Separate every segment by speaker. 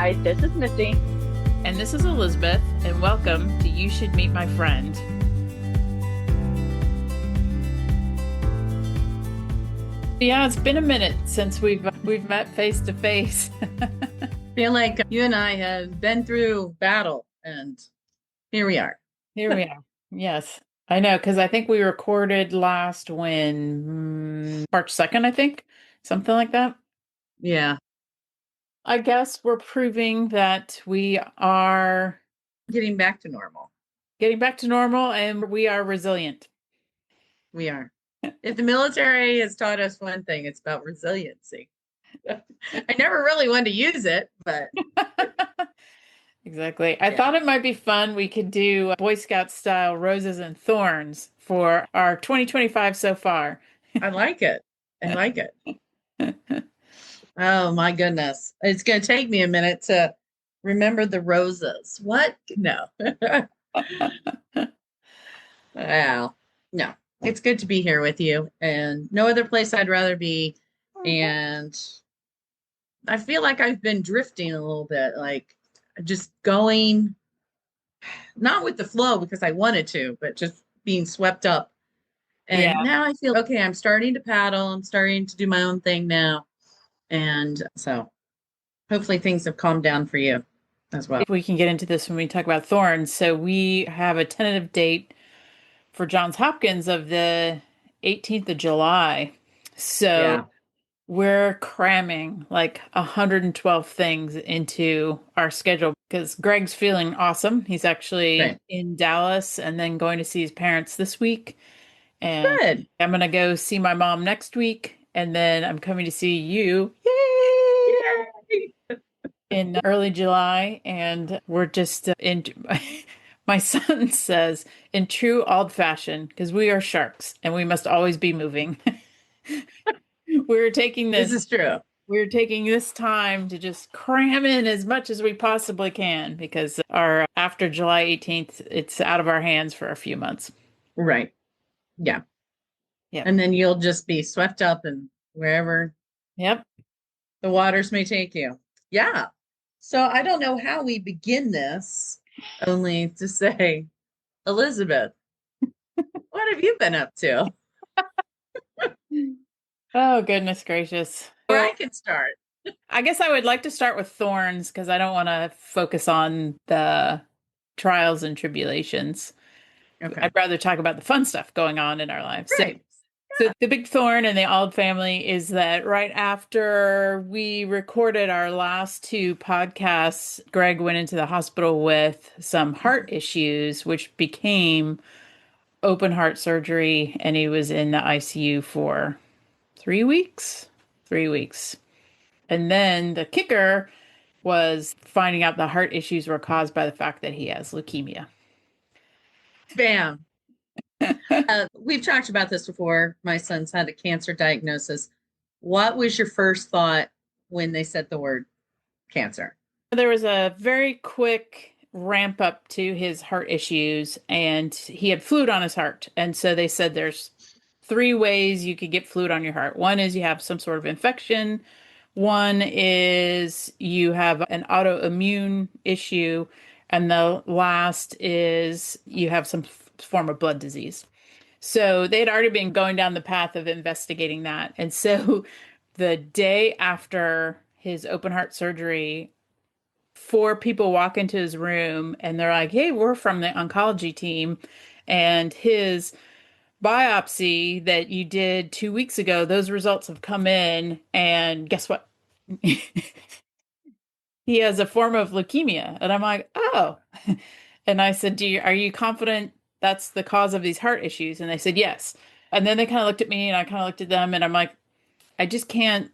Speaker 1: Hi, this is Missy.
Speaker 2: And this is Elizabeth, and welcome to You Should Meet My Friend. Yeah, it's been a minute since we've met face to face.
Speaker 3: Feel like you and I have been through battle, and here we are.
Speaker 2: Here we are. Yes, I know, because I think we recorded last March 2nd, I think, something like that.
Speaker 3: Yeah.
Speaker 2: I guess we're proving that we are
Speaker 3: Getting back to normal.
Speaker 2: And we are resilient.
Speaker 3: We are. If the military has taught us one thing, it's about resiliency. I never really wanted to use it, but
Speaker 2: Exactly. I thought it might be fun. We could do Boy Scout style roses and thorns for our 2025 so far.
Speaker 3: I like it. I like it. Oh my goodness. It's going to take me a minute to remember the roses. What? No. Wow. No. It's good to be here with you, and no other place I'd rather be. And I feel like I've been drifting a little bit, like just going not with the flow because I wanted to, but just being swept up. And now I feel okay, I'm starting to paddle, I'm starting to do my own thing now. And so hopefully things have calmed down for you as well.
Speaker 2: We can get into this when we talk about thorns. So we have a tentative date for Johns Hopkins of the 18th of July. So we're cramming like 112 things into our schedule because Greg's feeling awesome. He's actually in Dallas and then going to see his parents this week. And
Speaker 3: Good.
Speaker 2: I'm going to go see my mom next week. And then I'm coming to see you. Yay! In early July. And we're just my son says, in true old fashion, because we are sharks and we must always be moving. We're taking
Speaker 3: this is true.
Speaker 2: We're taking this time to just cram in as much as we possibly can because our after July 18th, it's out of our hands for a few months.
Speaker 3: Right. Yeah. Yeah. And then you'll just be swept up and wherever the waters may take you. Yeah. So I don't know how we begin this, only to say, Elizabeth, what have you been up to?
Speaker 2: Oh, goodness gracious.
Speaker 3: Well, I can start.
Speaker 2: I guess I would like to start with thorns because I don't want to focus on the trials and tribulations. Okay. I'd rather talk about the fun stuff going on in our lives.
Speaker 3: Right.
Speaker 2: So the big thorn in the Auld family is that right after we recorded our last two podcasts, Greg went into the hospital with some heart issues, which became open heart surgery, and he was in the ICU for 3 weeks. 3 weeks. And then the kicker was finding out the heart issues were caused by the fact that he has leukemia.
Speaker 3: Bam. We've talked about this before. My son's had a cancer diagnosis. What was your first thought when they said the word cancer?
Speaker 2: There was a very quick ramp up to his heart issues, and he had fluid on his heart. And so they said there's 3 ways you could get fluid on your heart. One is you have some sort of infection. One is you have an autoimmune issue. And the last is you have some form of blood disease. So they had already been going down the path of investigating that. And so the day after his open heart surgery, 4 people walk into his room and they're like, hey, we're from the oncology team. And his biopsy that you did 2 weeks ago, those results have come in. And guess what? He has a form of leukemia. And I'm like, oh. And I said, are you confident that's the cause of these heart issues? And they said, yes. And then they kind of looked at me and I kind of looked at them and I'm like, I just can't,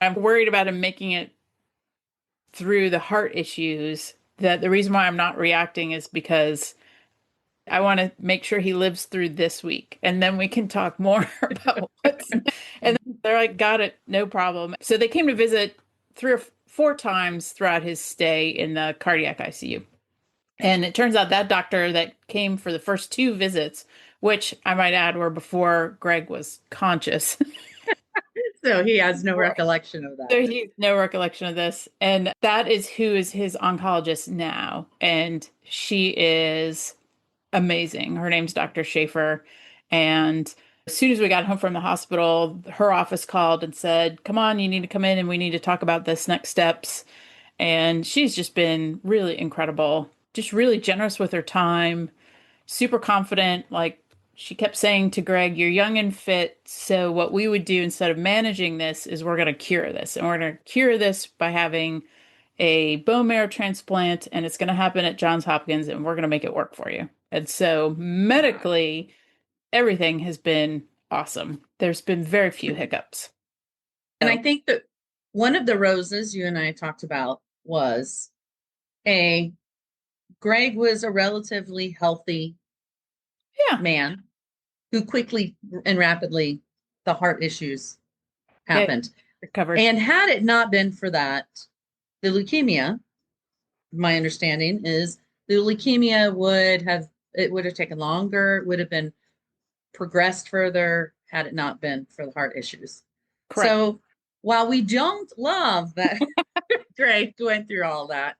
Speaker 2: I'm worried about him making it through the heart issues. That the reason why I'm not reacting is because I want to make sure he lives through this week. And then we can talk more about what's, and they're like, got it, no problem. So they came to visit 3 or 4 times throughout his stay in the cardiac ICU. And it turns out that doctor that came for the first 2 visits, which I might add were before Greg was conscious.
Speaker 3: So he has no recollection of
Speaker 2: So
Speaker 3: that.
Speaker 2: he has no recollection of this. And that is who is his oncologist now. And she is amazing. Her name's Dr. Schaefer. And as soon as we got home from the hospital, her office called and said, come on, you need to come in and we need to talk about this next steps. And she's just been really incredible, just really generous with her time, super confident. Like she kept saying to Greg, you're young and fit. So what we would do instead of managing this is we're going to cure this. And we're going to cure this by having a bone marrow transplant, and it's going to happen at Johns Hopkins, and we're going to make it work for you. And so medically, everything has been awesome. There's been very few hiccups.
Speaker 3: And
Speaker 2: So,
Speaker 3: I think that one of the roses you and I talked about was a Greg was a relatively healthy
Speaker 2: yeah,
Speaker 3: man who quickly and rapidly the heart issues
Speaker 2: yeah,
Speaker 3: happened.
Speaker 2: recovered.
Speaker 3: And had it not been for that, the leukemia, my understanding is the leukemia would have taken longer, would have been progressed further had it not been for the heart issues.
Speaker 2: Correct.
Speaker 3: So while we don't love that Greg went through all that,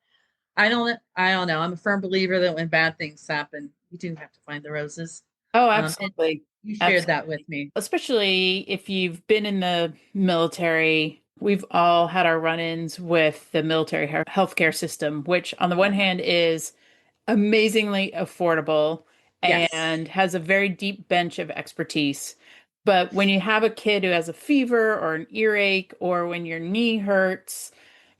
Speaker 3: I don't know. I'm a firm believer that when bad things happen, you do have to find the roses.
Speaker 2: Oh,
Speaker 3: And
Speaker 2: absolutely.
Speaker 3: you shared
Speaker 2: Absolutely.
Speaker 3: that with me.
Speaker 2: Especially if you've been in the military, we've all had our run-ins with the military healthcare system, which on the one
Speaker 3: Yeah.
Speaker 2: hand is amazingly affordable
Speaker 3: Yes.
Speaker 2: and has a very deep bench of expertise. But when you have a kid who has a fever or an earache, or when your knee hurts,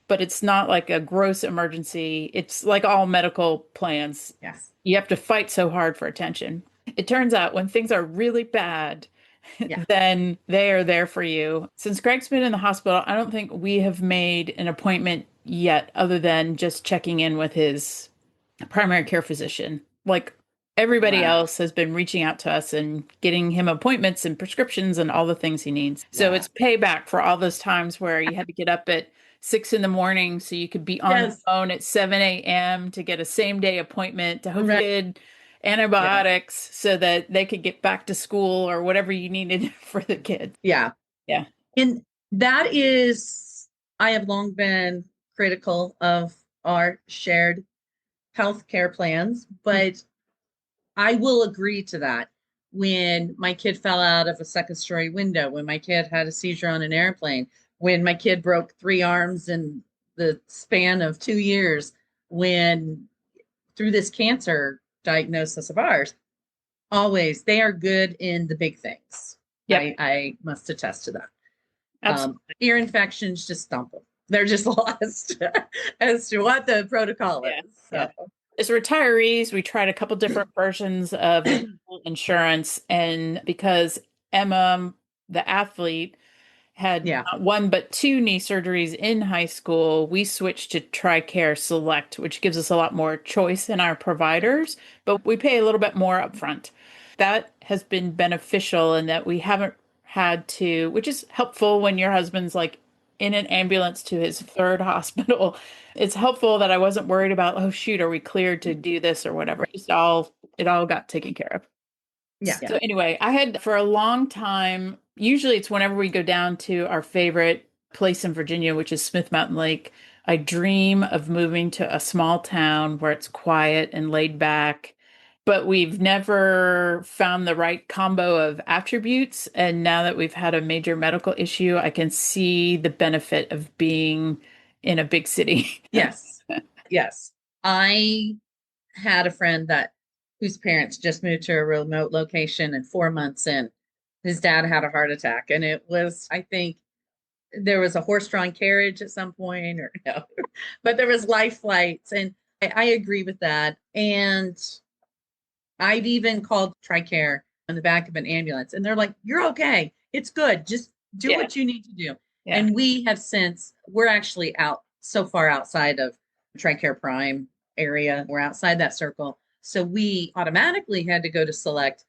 Speaker 2: but it's not like a gross emergency, it's like all medical plans.
Speaker 3: Yes.
Speaker 2: You have to fight so hard for attention. It turns out when things are really bad,
Speaker 3: Yeah.
Speaker 2: then they are there for you. Since Greg's been in the hospital, I don't think we have made an appointment yet other than just checking in with his primary care physician. Like everybody
Speaker 3: Wow.
Speaker 2: else has been reaching out to us and getting him appointments and prescriptions and all the things he needs. So
Speaker 3: Wow.
Speaker 2: it's payback for all those times where you had to get up at 6 in the morning so you could be on the
Speaker 3: Yes.
Speaker 2: phone at 7 a.m. to get a same day appointment to
Speaker 3: Right.
Speaker 2: hopefully
Speaker 3: Yeah.
Speaker 2: antibiotics so that they could get back to school or whatever you needed for the kids.
Speaker 3: Yeah.
Speaker 2: Yeah.
Speaker 3: And that is, I have long been critical of our shared healthcare plans, but I will agree to that. When my kid fell out of a second story window, when my kid had a seizure on an airplane, when my kid broke 3 arms in the span of 2 years, when through this cancer diagnosis of ours, always they are good in the big things.
Speaker 2: Yep.
Speaker 3: I must attest to that.
Speaker 2: Absolutely.
Speaker 3: Ear infections just stump them. They're just lost as to what the protocol
Speaker 2: Yeah.
Speaker 3: is.
Speaker 2: Yeah.
Speaker 3: So,
Speaker 2: As retirees, we tried a couple different versions of the insurance, and because Emma, the athlete, had
Speaker 3: yeah.
Speaker 2: not one but two knee surgeries in high school, we switched to TRICARE Select, which gives us a lot more choice in our providers, but we pay a little bit more upfront. That has been beneficial in that we haven't had to, which is helpful when your husband's like in an ambulance to his third hospital. It's helpful that I wasn't worried about, oh shoot, are we cleared to do this or whatever. It all got taken care of.
Speaker 3: Yeah.
Speaker 2: So anyway, I had for a long time, usually it's whenever we go down to our favorite place in Virginia, which is Smith Mountain Lake. I dream of moving to a small town where it's quiet and laid back, but we've never found the right combo of attributes. And now that we've had a major medical issue, I can see the benefit of being in a big city.
Speaker 3: Yes. Yes. I had a friend that whose parents just moved to a remote location, and 4 months in, his dad had a heart attack. And it was, I think there was a horse-drawn carriage at some point, or no, but there was life flights. And I agree with that. And I've even called TRICARE on the back of an ambulance, and they're like, "You're okay. It's good. Just do
Speaker 2: Yeah,
Speaker 3: what you need to do."
Speaker 2: yeah,
Speaker 3: And we have since, we're actually out so far outside of TRICARE Prime area. We're outside that circle. So we automatically had to go to Select.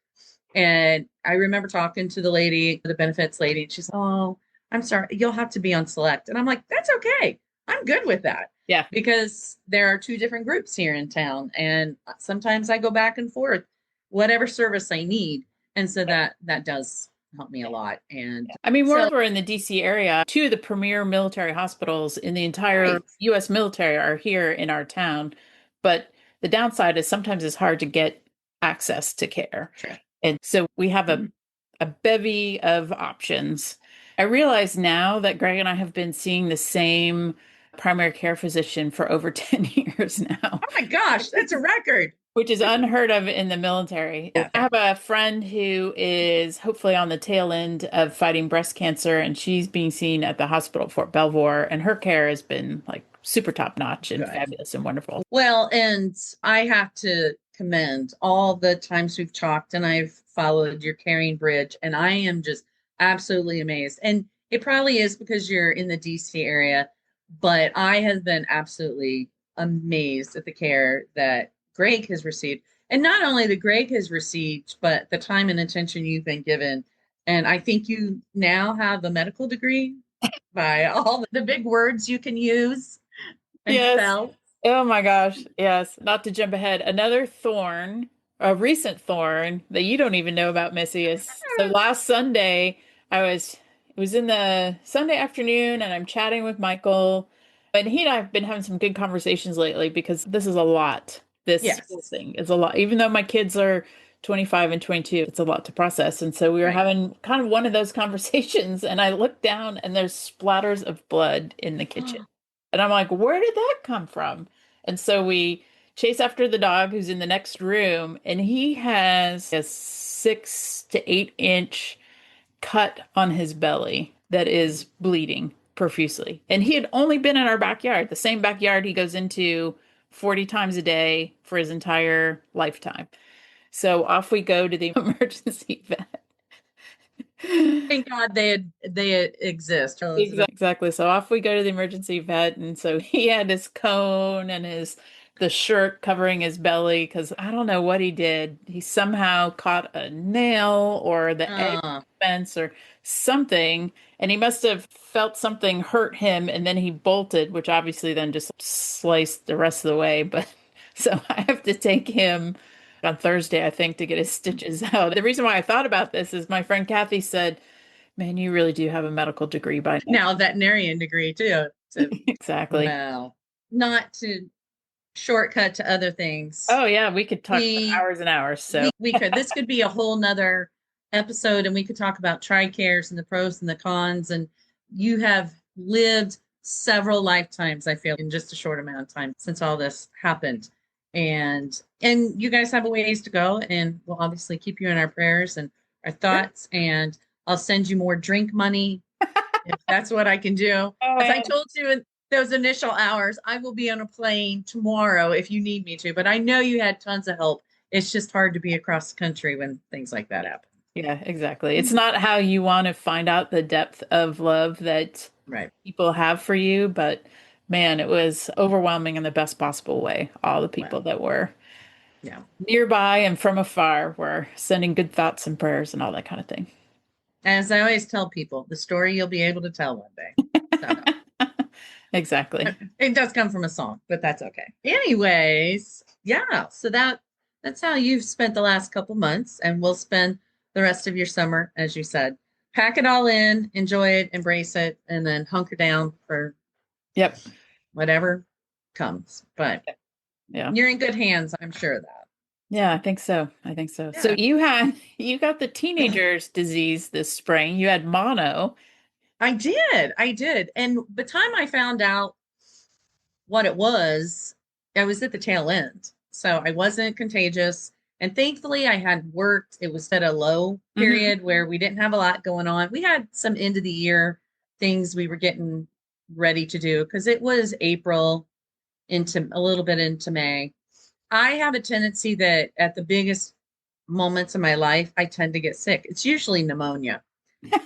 Speaker 3: And I remember talking to the lady, the benefits lady, and she's, "Oh, I'm sorry, you'll have to be on Select." And I'm like, "That's okay. I'm good with that."
Speaker 2: yeah.
Speaker 3: Because there are two different groups here in town, and sometimes I go back and forth, whatever service I need. And so that does helped me a lot. And
Speaker 2: I mean, we're
Speaker 3: so,
Speaker 2: over in the DC area. Two of the premier military hospitals in the entire
Speaker 3: right,
Speaker 2: US military are here in our town. But the downside is sometimes it's hard to get access to care.
Speaker 3: true.
Speaker 2: And so we have a bevy of options. I realize now that Greg and I have been seeing the same primary care physician for over 10 years now,
Speaker 3: Oh my gosh, that's a record.
Speaker 2: which is unheard of in the military.
Speaker 3: Yeah.
Speaker 2: I have a friend who is hopefully on the tail end of fighting breast cancer, and she's being seen at the hospital at Fort Belvoir, and her care has been like super top notch and
Speaker 3: Good.
Speaker 2: fabulous and wonderful.
Speaker 3: Well, and I have to commend all the times we've talked and I've followed your Caring Bridge, and I am just absolutely amazed. And it probably is because you're in the DC area, but I have been absolutely amazed at the care that Greg has received. And not only that Greg has received, but the time and attention you've been given. And I think you now have a medical degree by all the big words you can use and
Speaker 2: Yes.
Speaker 3: spell.
Speaker 2: Oh my gosh. Yes. Not to jump ahead. Another thorn, a recent thorn that you don't even know about, Missy, is so last Sunday, it was in the Sunday afternoon and I'm chatting with Michael. And he and I have been having some good conversations lately because this is a lot. This whole
Speaker 3: Yes.
Speaker 2: thing is a lot. Even though my kids are 25 and 22, it's a lot to process. And so we were
Speaker 3: Right.
Speaker 2: having kind of one of those conversations, and I looked down and there's splatters of blood in the kitchen. And I'm like, where did that come from? And so we chase after the dog who's in the next room, and he has a 6 to 8 inch cut on his belly that is bleeding profusely. And he had only been in our backyard, the same backyard he goes into 40 times a day for his entire lifetime. So off we go to the emergency vet.
Speaker 3: Thank God they exist.
Speaker 2: Exactly. So off we go to the emergency vet. And so he had his cone and the shirt covering his belly because I don't know what he did. He somehow caught a nail or the egg
Speaker 3: Uh,
Speaker 2: fence or something, and he must have felt something hurt him, and then he bolted, which obviously then just sliced the rest of the way. But so I have to take him on Thursday, I think, to get his stitches out. The reason why I thought about this is my friend Kathy said, man, you really do have a medical degree by now.
Speaker 3: now veterinarian degree too. So
Speaker 2: Exactly.
Speaker 3: well, not to shortcut to other things.
Speaker 2: Oh yeah, we could talk for
Speaker 3: We
Speaker 2: hours and hours. So
Speaker 3: we could this could be a whole nother episode, and we could talk about TRICARES and the pros and the cons. And you have lived several lifetimes, I feel, in just a short amount of time since all this happened. And you guys have a ways to go, and we'll obviously keep you in our prayers and our thoughts. And I'll send you more drink money if that's what I can do.
Speaker 2: oh,
Speaker 3: As I
Speaker 2: man.
Speaker 3: told you in those initial hours, I will be on a plane tomorrow if you need me to. But I know you had tons of help. It's just hard to be across the country when things like that happen.
Speaker 2: Yeah, exactly. It's not how you want to find out the depth of love that
Speaker 3: Right.
Speaker 2: people have for you, but man, it was overwhelming in the best possible way. All the people
Speaker 3: Well,
Speaker 2: that were
Speaker 3: yeah.
Speaker 2: nearby and from afar were sending good thoughts and prayers and all that kind of thing.
Speaker 3: As I always tell people, the story you'll be able to tell one day. So
Speaker 2: Exactly.
Speaker 3: it does come from a song, but that's okay. Anyways, yeah. So that's how you've spent the last couple months, and we'll spend the rest of your summer, as you said. Pack it all in, enjoy it, embrace it, and then hunker down for
Speaker 2: Yep.
Speaker 3: whatever comes. But
Speaker 2: Yeah.
Speaker 3: you're in good hands, I'm sure of that.
Speaker 2: Yeah, I think so. I think so. So you got the
Speaker 3: Yeah.
Speaker 2: teenager's disease this spring. You had mono.
Speaker 3: I did. I did. And the time I found out what it was, I was at the tail end. So I wasn't contagious. And thankfully, I had worked. It was at a low
Speaker 2: Hmm.
Speaker 3: period where we didn't have a lot going on. We had some end of the year things we were getting ready to do because it was April into a little bit into May. I have a tendency that at the biggest moments of my life, I tend to get sick. It's usually pneumonia.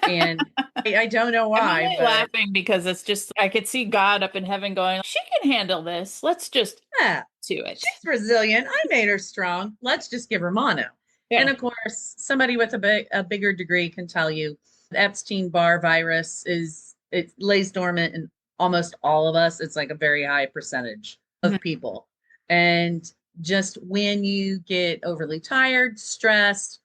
Speaker 3: And I don't know
Speaker 2: I'm
Speaker 3: why,
Speaker 2: only
Speaker 3: but
Speaker 2: laughing because it's just I could see God up in heaven going, she can handle this. Let's just
Speaker 3: yeah,
Speaker 2: do it.
Speaker 3: she's resilient. I made her strong. Let's just give her mono. And
Speaker 2: Yeah.
Speaker 3: of course, somebody with a bigger degree can tell you the Epstein-Barr virus it lays dormant in almost all of us. It's like a very high percentage
Speaker 2: Mhm.
Speaker 3: of people. And just when you get overly tired, stressed,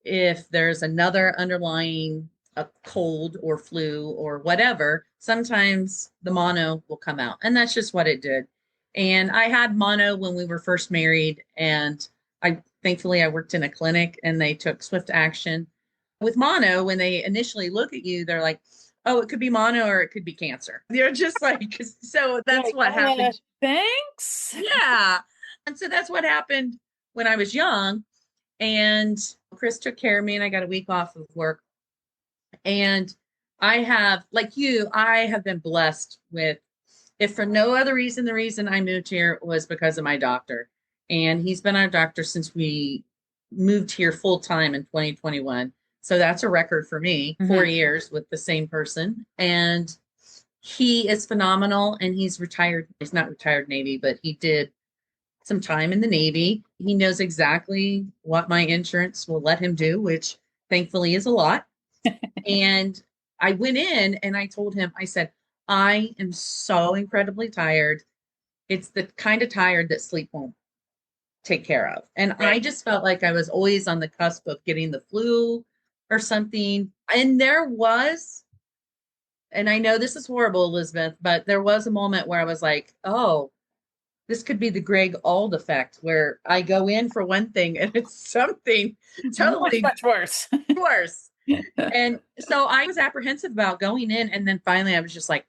Speaker 3: if there's another underlying a cold or flu or whatever, sometimes the mono will come out. And that's just what it did. And I had mono when we were first married. And I thankfully I worked in a clinic and they took swift action. With mono, when they initially look at you, they're like, oh, it could be mono or it could be cancer. They're just like, so that's
Speaker 2: Like,
Speaker 3: what happened.
Speaker 2: thanks.
Speaker 3: Yeah. And so that's what happened when I was young. And Chris took care of me and I got a week off of work. And I have, like you, I have been blessed with, if for no other reason, the reason I moved here was because of my doctor. And he's been our doctor since we moved here full time in 2021. So that's a record for me, 4 years with the same person. And he is phenomenal. And he's retired. He's not retired Navy, but he did some time in the Navy. He knows exactly what my insurance will let him do, which thankfully is a lot. And I went in and I told him, I said, I am so incredibly tired. It's the kind of tired that sleep won't take care of. And I just felt like I was always on the cusp of getting the flu or something. And there was, and I know this is horrible, Elizabeth, but there was a moment where I was like, oh, this could be the Greg Auld effect, where I go in for one thing and it's something totally
Speaker 2: much worse.
Speaker 3: worse. And so I was apprehensive about going in. And then finally I was just like,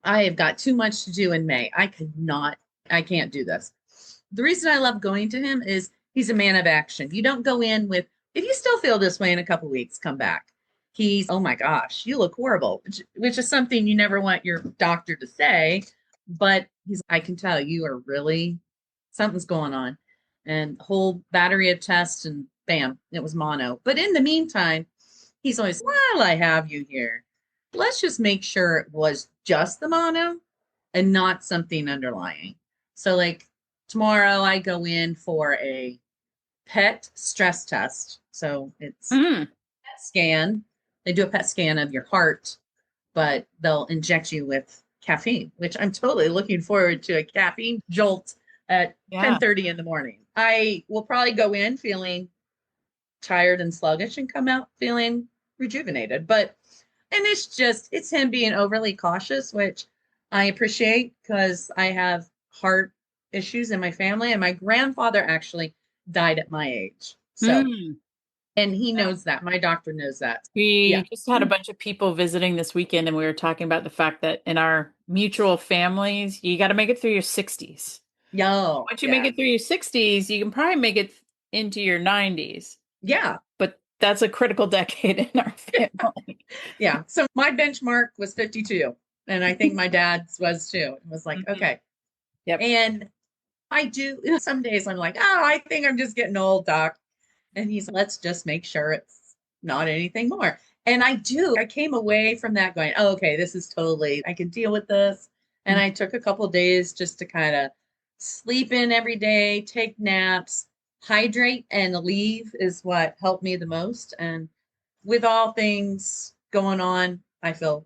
Speaker 3: I have got too much to do in May. I can't do this. The reason I love going to him is he's a man of action. You don't go in with, if you still feel this way in a couple of weeks, come back. He's, oh my gosh, you look horrible, which is something you never want your doctor to say. But he's, I can tell you are really, something's going on. And whole battery of tests and bam, it was mono. But in the meantime, he's always, while I have you here, let's just make sure it was just the mono and not something underlying. So like tomorrow I go in for a PET stress test. So it's PET scan. They do a PET scan of your heart, but they'll inject you with caffeine, which I'm totally looking forward to a caffeine jolt at 10:30 in the morning. I will probably go in feeling tired and sluggish and come out feeling rejuvenated. But, and it's him being overly cautious, which I appreciate because I have heart issues in my family. And my grandfather actually died at my age. So, and he knows that. My doctor knows that.
Speaker 2: We just had a bunch of people visiting this weekend, and we were talking about the fact that in our mutual families, you got to make it through your 60s.
Speaker 3: Yo,
Speaker 2: Once you make it through your 60s, you can probably make it into your 90s.
Speaker 3: Yeah.
Speaker 2: But that's a critical decade in our family.
Speaker 3: Yeah. So my benchmark was 52. And I think my dad's was too. It was like, okay.
Speaker 2: Yep.
Speaker 3: And I do, some days I'm like, oh, I think I'm just getting old, doc. And he's, let's just make sure it's not anything more. And I came away from that going, oh, okay, this is totally, I can deal with this. And I took a couple of days just to kind of sleep in every day, take naps, hydrate and leave is what helped me the most. And with all things going on, I feel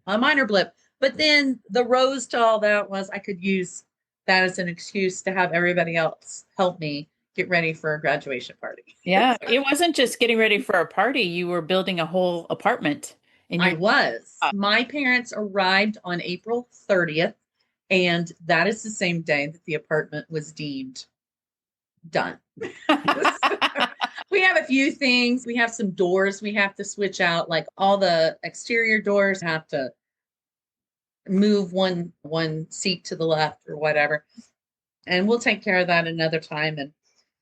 Speaker 3: a minor blip. But then the rose to all that was I could use that as an excuse to have everybody else help me get ready for a graduation party.
Speaker 2: Yeah, it wasn't just getting ready for a party. You were building a whole apartment. And
Speaker 3: I was. My parents arrived on April 30th, and that is the same day that the apartment was deemed done. We have a few things. We have some doors we have to switch out, like all the exterior doors have to move one seat to the left or whatever. And we'll take care of that another time. And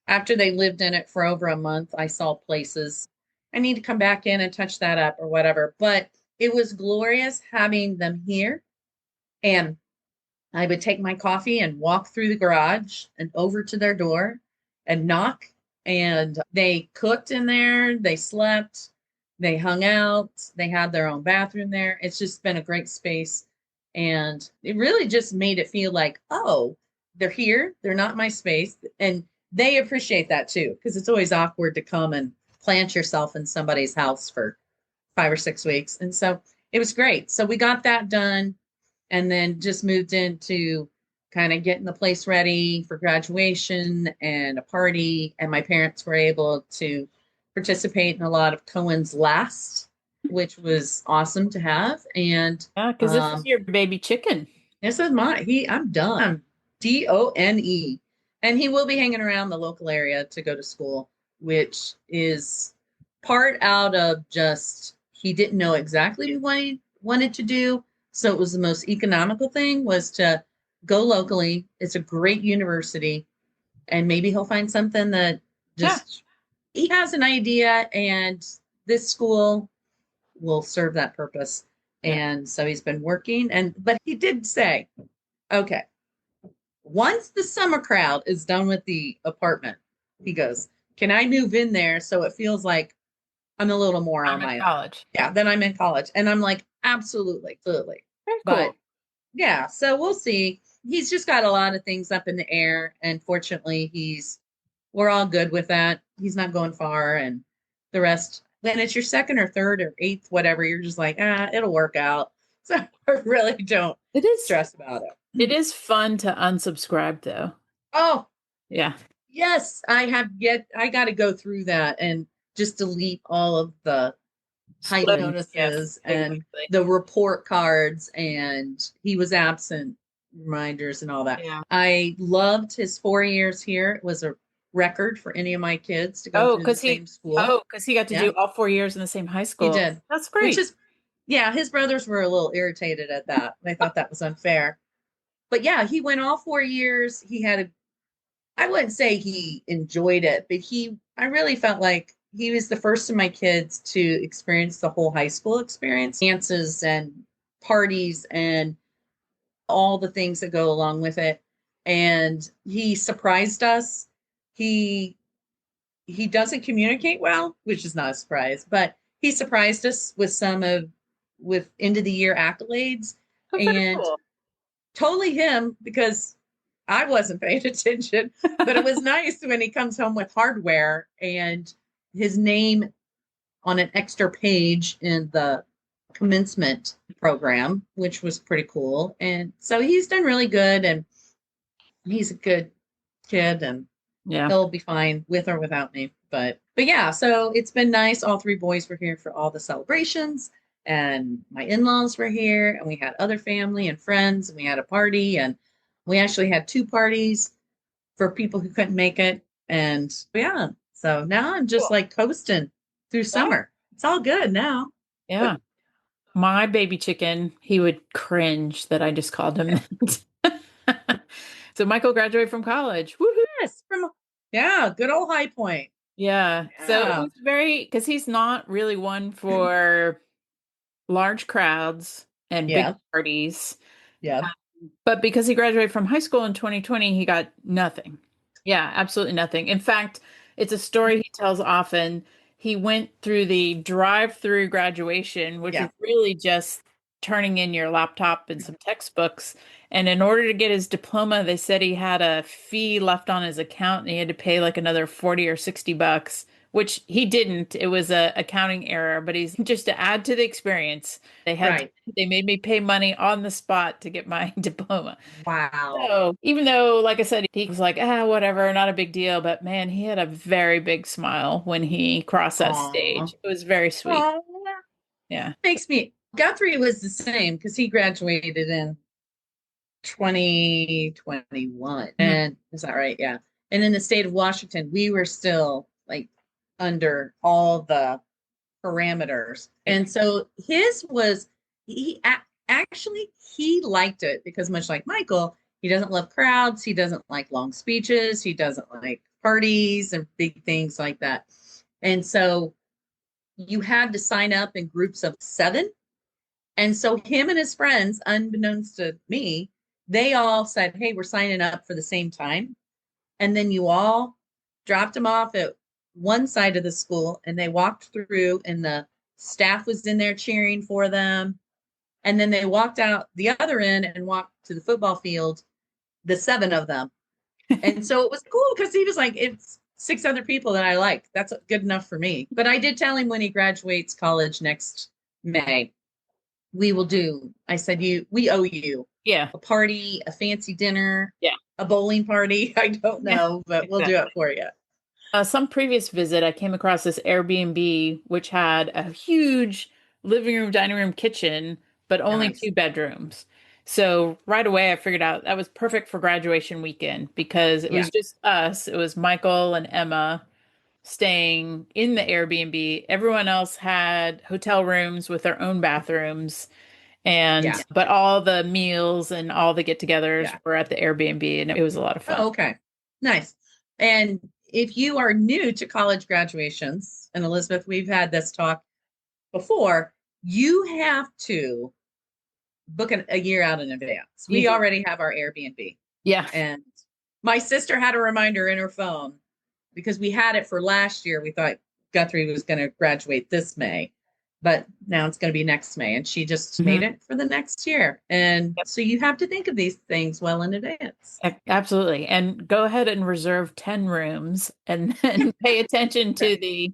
Speaker 3: after they lived in it for over a month, I saw places I need to come back in and touch that up or whatever. But it was glorious having them here. And I would take my coffee and walk through the garage and over to their door and knock. And they cooked in there, they slept, they hung out, they had their own bathroom there. It's just been a great space. And it really just made it feel like, oh, they're here, they're not my space. And they appreciate that too, because it's always awkward to come and plant yourself in somebody's house for 5 or 6 weeks. And so it was great. So we got that done and then just moved into kind of getting the place ready for graduation and a party. And my parents were able to participate in a lot of Cohen's Last, which was awesome to have. And
Speaker 2: Yeah, because this is your baby chicken.
Speaker 3: this is I'm done. I'm Done. And he will be hanging around the local area to go to school, which is part out of just he didn't know exactly what he wanted to do. So it was the most economical thing was to go locally. It's a great university, and maybe he'll find something that
Speaker 2: Yeah.
Speaker 3: just he has an idea, and this school will serve that purpose.
Speaker 2: Yeah.
Speaker 3: And so he's been working, but he did say, okay, once the summer crowd is done with the apartment, he goes, can I move in there so it feels like I'm a little more on
Speaker 2: I'm in
Speaker 3: my own?
Speaker 2: college.
Speaker 3: Yeah, then I'm in college. And I'm like, absolutely, absolutely.
Speaker 2: Very
Speaker 3: But
Speaker 2: cool.
Speaker 3: yeah, so we'll see. He's just got a lot of things up in the air. And fortunately, we're all good with that. He's not going far. And the rest, when it's your second or third or eighth, whatever, you're just like, it'll work out. So I really don't
Speaker 2: It is
Speaker 3: stress about
Speaker 2: it
Speaker 3: it.
Speaker 2: is fun to unsubscribe though.
Speaker 3: Oh,
Speaker 2: Yeah.
Speaker 3: yes, I got to go through that and just delete all of the type
Speaker 2: Split. Yes,
Speaker 3: notices and
Speaker 2: exactly.
Speaker 3: the report cards and he was absent reminders and all that.
Speaker 2: Yeah.
Speaker 3: I loved his 4 years here. It was a record for any of my kids to go
Speaker 2: Oh,
Speaker 3: through the
Speaker 2: because
Speaker 3: same school.
Speaker 2: he got to
Speaker 3: Yeah,
Speaker 2: do all 4 years in the same high
Speaker 3: he
Speaker 2: school.
Speaker 3: did.
Speaker 2: That's
Speaker 3: Which
Speaker 2: great.
Speaker 3: is, yeah, his brothers were a little irritated at that. They thought that was unfair. But yeah, he went all 4 years. I wouldn't say he enjoyed it, but I really felt like he was the first of my kids to experience the whole high school experience, dances and parties and all the things that go along with it. And he surprised us. He he doesn't communicate well, which is not a surprise, but he surprised us with end of the year accolades
Speaker 2: Oh, very
Speaker 3: and
Speaker 2: cool.
Speaker 3: totally him because I wasn't paying attention, but it was nice when he comes home with hardware and his name on an extra page in the commencement program, which was pretty cool. And so he's done really good and he's a good kid and
Speaker 2: Yeah.
Speaker 3: he'll be fine with or without me. But yeah, so it's been nice. All three boys were here for all the celebrations and my in-laws were here and we had other family and friends and we had a party and we actually had two parties for people who couldn't make it. And yeah, so now I'm just
Speaker 2: Cool.
Speaker 3: like coasting through
Speaker 2: Yeah.
Speaker 3: summer. It's all good now.
Speaker 2: Yeah. My baby chicken, he would cringe that I just called him that. So Michael graduated from college. Woohoo!
Speaker 3: Yes, yeah, good old High Point.
Speaker 2: Yeah. So it
Speaker 3: Yeah,
Speaker 2: was because he's not really one for large crowds and big
Speaker 3: yeah,
Speaker 2: parties.
Speaker 3: yeah,
Speaker 2: But because he graduated from high school in 2020, he got nothing. Yeah, absolutely nothing. In fact, it's a story he tells often. He went through the drive-through graduation, which is
Speaker 3: yeah.
Speaker 2: really just turning in your laptop and some textbooks. And in order to get his diploma, they said he had a fee left on his account and he had to pay like another 40 or $60, which he didn't. It was a accounting error, but he's just to add to the experience.
Speaker 3: Right.
Speaker 2: They made me pay money on the spot to get my diploma.
Speaker 3: Wow.
Speaker 2: So even though, like I said, he was like, whatever, not a big deal. But man, he had a very big smile when he crossed that
Speaker 3: Aw.
Speaker 2: stage. It was very sweet.
Speaker 3: Aw.
Speaker 2: Yeah.
Speaker 3: Makes me Guthrie was the same because he graduated in 2021.
Speaker 2: Mhm.
Speaker 3: And is that right? Yeah. And in the state of Washington, we were still like under all the parameters. And so his was actually he liked it because much like Michael, he doesn't love crowds, he doesn't like long speeches, he doesn't like parties and big things like that. And so you had to sign up in groups of 7. And so him and his friends, unbeknownst to me, they all said, "Hey, we're signing up for the same time." And then you all dropped him off at one side of the school and they walked through and the staff was in there cheering for them. And then they walked out the other end and walked to the football field, the 7 of them. And so it was cool because he was like, it's 6 other people that I like. That's good enough for me. But I did tell him when he graduates college next May, I said, we owe you
Speaker 2: Yeah.
Speaker 3: a party, a fancy dinner,
Speaker 2: Yeah.
Speaker 3: a bowling party. I don't
Speaker 2: Yeah.
Speaker 3: know, but we'll do it
Speaker 2: Exactly.
Speaker 3: for you.
Speaker 2: Some previous visit, I came across this Airbnb which had a huge living room, dining room, kitchen, but only
Speaker 3: Nice.
Speaker 2: two bedrooms. So right away, I figured out that was perfect for graduation weekend because it
Speaker 3: Yeah.
Speaker 2: was just us. It was Michael and Emma staying in the Airbnb. Everyone else had hotel rooms with their own bathrooms, and
Speaker 3: Yeah.
Speaker 2: but all the meals and all the get-togethers
Speaker 3: Yeah.
Speaker 2: were at the Airbnb, and it was a lot of fun.
Speaker 3: Oh, okay. Nice. And if you are new to college graduations, and Elizabeth, we've had this talk before, you have to book a year out in advance.
Speaker 2: You
Speaker 3: We
Speaker 2: do.
Speaker 3: already have our Airbnb.
Speaker 2: Yeah.
Speaker 3: And my sister had a reminder in her phone because we had it for last year. We thought Guthrie was going to graduate this May, but now it's going to be next May. And she just
Speaker 2: Mhm.
Speaker 3: made it for the next year. And
Speaker 2: Yep.
Speaker 3: so you have to think of these things well in advance.
Speaker 2: Absolutely. And go ahead and reserve 10 rooms and then pay attention to the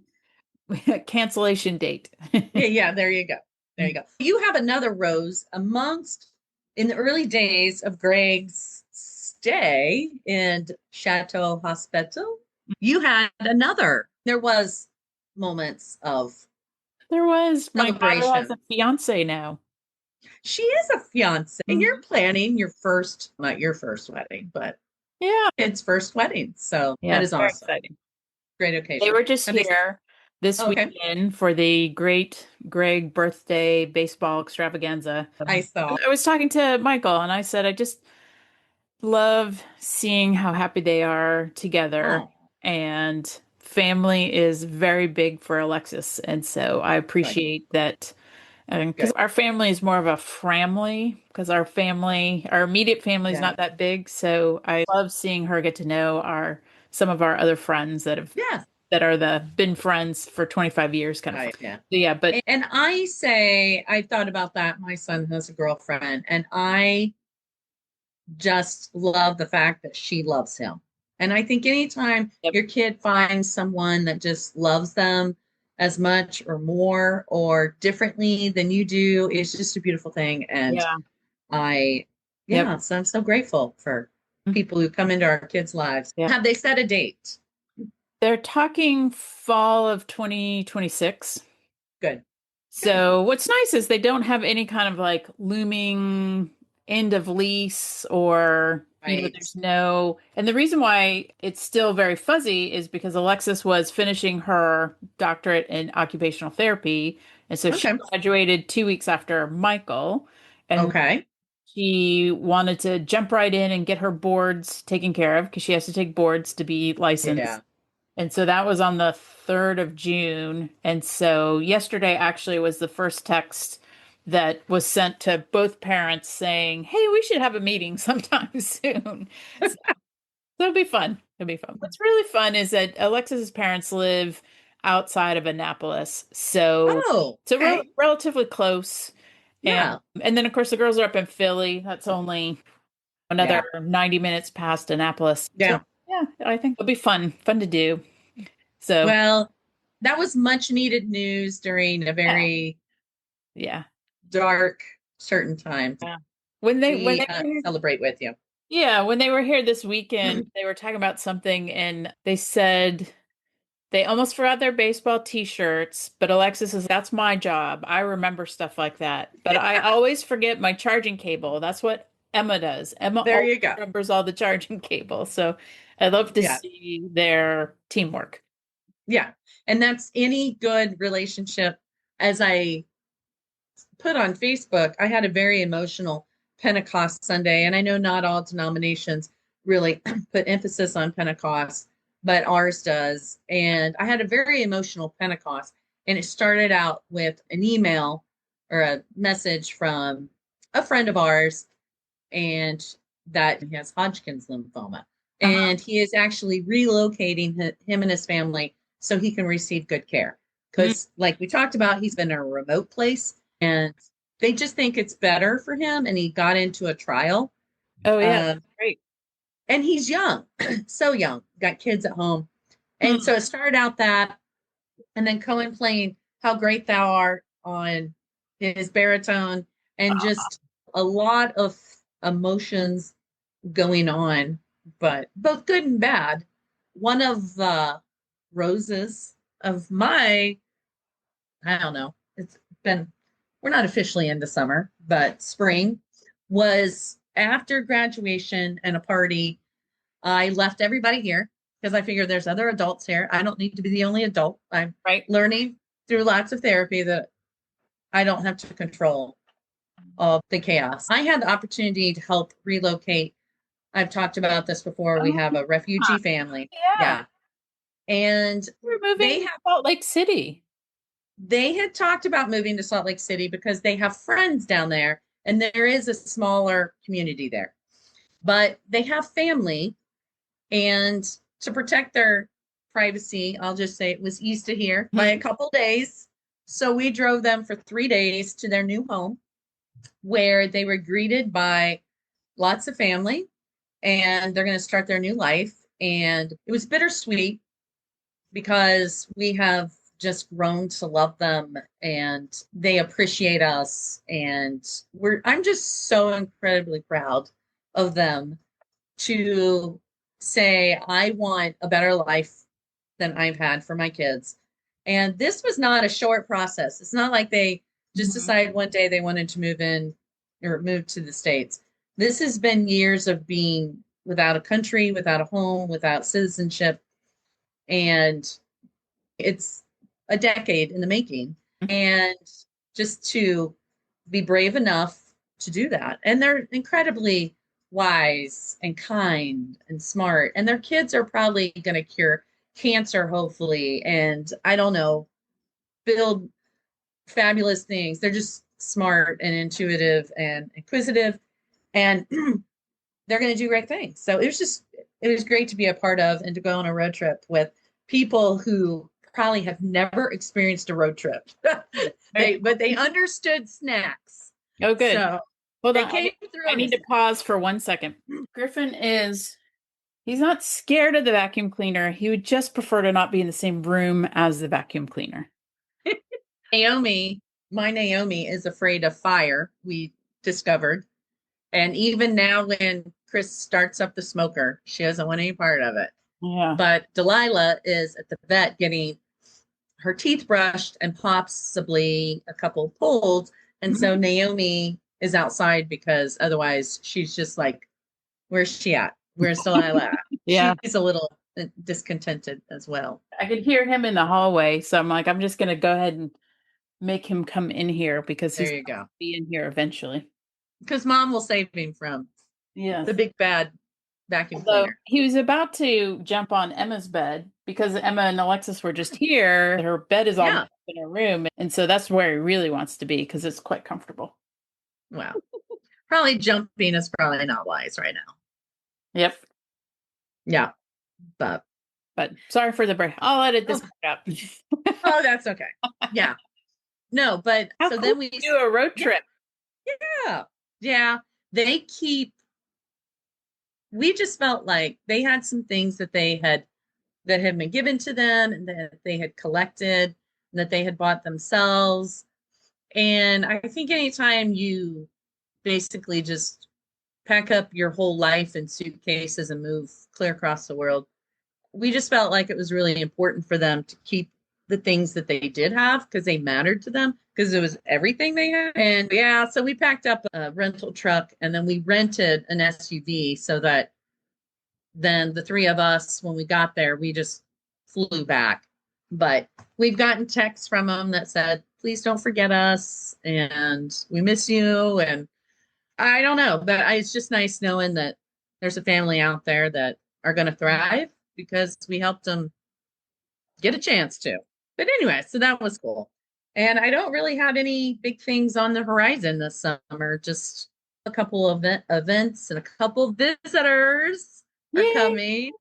Speaker 2: cancellation date.
Speaker 3: Yeah, yeah, there you go. There you go. You have another rose amongst in the early days of Greg's stay in Chateau Hospital. You had another. There was moments of
Speaker 2: There was, my daughter has
Speaker 3: celebration.
Speaker 2: a fiance now.
Speaker 3: She is a fiance, and you're
Speaker 2: Mhm.
Speaker 3: planning your first, not your first wedding, but
Speaker 2: Yeah.
Speaker 3: kid's first wedding. So that
Speaker 2: Yeah.
Speaker 3: is
Speaker 2: Very
Speaker 3: awesome.
Speaker 2: exciting.
Speaker 3: Great
Speaker 2: They
Speaker 3: occasion.
Speaker 2: were just
Speaker 3: Have they?
Speaker 2: here this
Speaker 3: Oh, okay.
Speaker 2: weekend for the great Greg birthday baseball extravaganza.
Speaker 3: I saw.
Speaker 2: I was talking to Michael and I said, I just love seeing how happy they are together.
Speaker 3: Oh,
Speaker 2: And family is very big for Alexis. And so I
Speaker 3: good,
Speaker 2: appreciate that. Because
Speaker 3: good.
Speaker 2: our family is more of a framily, because our immediate family is
Speaker 3: Yeah.
Speaker 2: not that big. So I love seeing her get to know some of our other friends
Speaker 3: Yeah.
Speaker 2: that are the been friends for 25 years kind of fun.
Speaker 3: Right. Yeah.
Speaker 2: So yeah, but
Speaker 3: And I say, I thought about that. My son has a girlfriend, and I just love the fact that she loves him. And I think anytime
Speaker 2: yep,
Speaker 3: your kid finds someone that just loves them as much or more or differently than you do, it's just a beautiful thing. And
Speaker 2: yeah,
Speaker 3: I,
Speaker 2: yep,
Speaker 3: yeah, so I'm so grateful for people who come into our kids' lives.
Speaker 2: yeah.
Speaker 3: Have they set a date?
Speaker 2: They're talking fall of 2026.
Speaker 3: Good. Good.
Speaker 2: So what's nice is they don't have any kind of like looming end of lease or,
Speaker 3: Right.
Speaker 2: there's no, and the reason why it's still very fuzzy is because Alexis was finishing her doctorate in occupational therapy. And so she
Speaker 3: Okay.
Speaker 2: graduated 2 weeks after Michael, and
Speaker 3: Okay.
Speaker 2: she wanted to jump right in and get her boards taken care of because she has to take boards to be licensed.
Speaker 3: Yeah.
Speaker 2: And so that was on the 3rd of June. And so yesterday actually was the first text that was sent to both parents saying, "Hey, we should have a meeting sometime soon." So it'll be fun. It'll be fun. What's really fun is that Alexis's parents live outside of Annapolis.
Speaker 3: Oh,
Speaker 2: So
Speaker 3: okay.
Speaker 2: relatively close. And
Speaker 3: Yeah.
Speaker 2: and then of course the girls are up in Philly. That's only another
Speaker 3: Yeah.
Speaker 2: 90 minutes past Annapolis. So
Speaker 3: Yeah.
Speaker 2: yeah, I think it'll be fun to do. So
Speaker 3: Well, that was much needed news during a
Speaker 2: yeah,
Speaker 3: very
Speaker 2: yeah,
Speaker 3: dark, certain time.
Speaker 2: yeah. When
Speaker 3: We
Speaker 2: they were here,
Speaker 3: celebrate with you.
Speaker 2: yeah, when they were here this weekend, they were talking about something, and they said they almost forgot their baseball t-shirts. But Alexis says that's my job. I remember stuff like that, but I always forget my charging cable. That's what Emma does. Emma
Speaker 3: There
Speaker 2: always
Speaker 3: you go.
Speaker 2: remembers all the charging cable. So I love to
Speaker 3: Yeah.
Speaker 2: see their teamwork.
Speaker 3: Yeah. And that's any good relationship. As I put on Facebook, I had a very emotional Pentecost Sunday. And I know not all denominations really put emphasis on Pentecost, but ours does. And I had a very emotional Pentecost. And it started out with an email or a message from a friend of ours, and that he has Hodgkin's lymphoma.
Speaker 2: Uh-huh.
Speaker 3: And he is actually relocating him and his family so he can receive good care.
Speaker 2: Mm.
Speaker 3: Because, like we talked about, he's been in a remote place and they just think it's better for him. And he got into a trial.
Speaker 2: Oh yeah,
Speaker 3: Um,
Speaker 2: that's great.
Speaker 3: and he's young, so young, got kids at home. And
Speaker 2: Hmm.
Speaker 3: so it started out that, and then Cohen playing How Great Thou Art on his baritone, and just a lot of emotions going on, but both good and bad. One of roses of my, I don't know, it's been, we're not officially into summer, but spring was after graduation and a party. I left everybody here because I figured there's other adults here. I don't need to be the only adult. I'm
Speaker 2: Right.
Speaker 3: learning through lots of therapy that I don't have to control all the chaos. I had the opportunity to help relocate. I've talked about this before. We
Speaker 2: Oh,
Speaker 3: have a refugee family.
Speaker 2: yeah.
Speaker 3: Yeah. And
Speaker 2: We're moving
Speaker 3: they
Speaker 2: to
Speaker 3: have
Speaker 2: Salt Lake City.
Speaker 3: they had talked about moving to Salt Lake City because they have friends down there and there is a smaller community there. But they have family, and to protect their privacy, I'll just say it was east of here by a couple days. So we drove them for 3 days to their new home where they were greeted by lots of family and they're going to start their new life. And it was bittersweet because we have just grown to love them and they appreciate us. And I'm just so incredibly proud of them to say, I want a better life than I've had for my kids. And this was not a short process. It's not like they just
Speaker 2: Mhm.
Speaker 3: decided one day they wanted to move in or move to the States. This has been years of being without a country, without a home, without citizenship. And it's a decade in the making. And just to be brave enough to do that. And they're incredibly wise and kind and smart. And their kids are probably going to cure cancer, hopefully. And I don't know, build fabulous things. They're just smart and intuitive and inquisitive. And they're going to do great things. So it was great to be a part of and to go on a road trip with people who probably have never experienced a road trip. But they understood snacks.
Speaker 2: Oh, good.
Speaker 3: So
Speaker 2: Hold
Speaker 3: they
Speaker 2: on.
Speaker 3: came through
Speaker 2: I
Speaker 3: on
Speaker 2: need
Speaker 3: this.
Speaker 2: to pause for 1 second. Griffin he's not scared of the vacuum cleaner. He would just prefer to not be in the same room as the vacuum cleaner.
Speaker 3: Naomi, my Naomi is afraid of fire, we discovered. And even now, when Chris starts up the smoker, she doesn't want any part of it.
Speaker 2: Yeah.
Speaker 3: But Delilah is at the vet getting her teeth brushed and possibly a couple pulled. And so Naomi is outside because otherwise she's just like, where's she at? Where's Delilah at?
Speaker 2: Yeah.
Speaker 3: She's a little discontented as well.
Speaker 2: I could hear him in the hallway. So I'm like, I'm just going to go ahead and make him come in here because he's
Speaker 3: There
Speaker 2: going
Speaker 3: you
Speaker 2: to
Speaker 3: go.
Speaker 2: be in here eventually.
Speaker 3: Because mom will save him from
Speaker 2: Yes.
Speaker 3: the big bad vacuum
Speaker 2: Although
Speaker 3: cleaner.
Speaker 2: he was about to jump on Emma's bed because Emma and Alexis were just here. Her bed is all
Speaker 3: Yeah.
Speaker 2: in her room. And so that's where he really wants to be because it's quite comfortable.
Speaker 3: Well, probably jumping is probably not wise right now.
Speaker 2: Yep.
Speaker 3: Yeah. But
Speaker 2: Sorry for the break. I'll edit this
Speaker 3: oh,
Speaker 2: part out.
Speaker 3: oh, that's okay. Yeah. No, but
Speaker 2: How
Speaker 3: so
Speaker 2: cool
Speaker 3: then we
Speaker 2: to do a road
Speaker 3: yeah,
Speaker 2: trip.
Speaker 3: yeah. Yeah. They keep we just felt like they had some things that had been given to them and that they had collected and that they had bought themselves. And I think anytime you basically just pack up your whole life in suitcases and move clear across the world, we just felt like it was really important for them to keep the things that they did have because they mattered to them because it was everything they had. And yeah, so we packed up a rental truck and then we rented an SUV so that then the three of us, when we got there, we just flew back. But we've gotten texts from them that said, please don't forget us and we miss you. And I don't know, but it's just nice knowing that there's a family out there that are going to thrive because we helped them get a chance to. But anyway, so that was cool. And I don't really have any big things on the horizon this summer, just a couple of events and a couple of visitors are
Speaker 2: Yay!
Speaker 3: coming